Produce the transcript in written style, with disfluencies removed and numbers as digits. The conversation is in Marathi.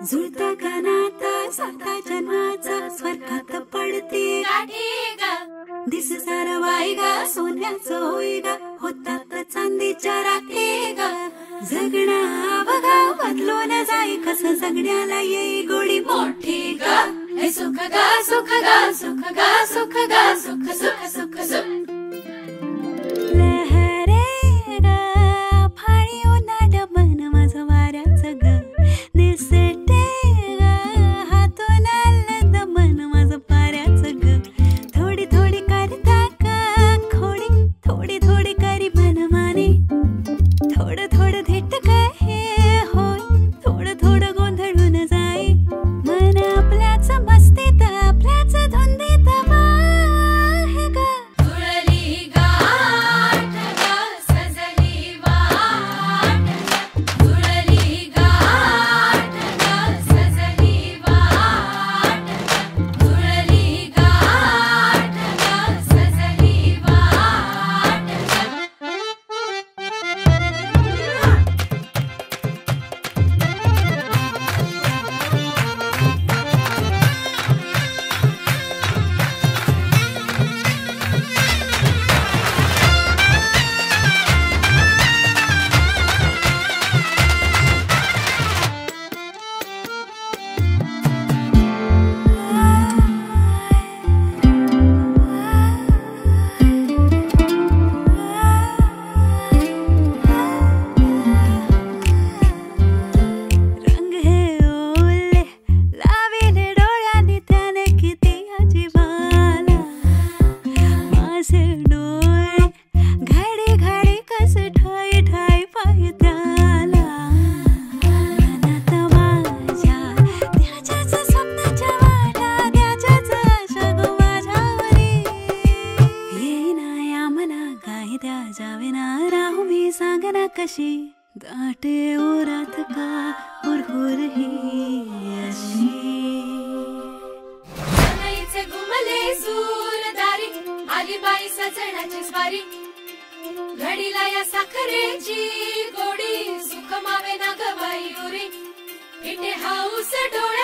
जुळता का नाता साता जन्माचा स्वर्गात पडते दिस सारा वाई गा सोन्याचं होई गा होतात चांदीच्या राखे गा जगणं बघा बदलो न जाई कसं जगण्याला येई गोडी मोठी गा हे सुख गा सुख गा सुख गा सुख गा सुख सुख सुख सुख कशी दाटे ओरात का हुरहुर ही अशी सनईचे घुमले सूरदारी आली बाई सजण्याची स्वारी घडीला या साखरेची गोडी सुख मावे ना गवाई उरी इथे हाऊस डोळे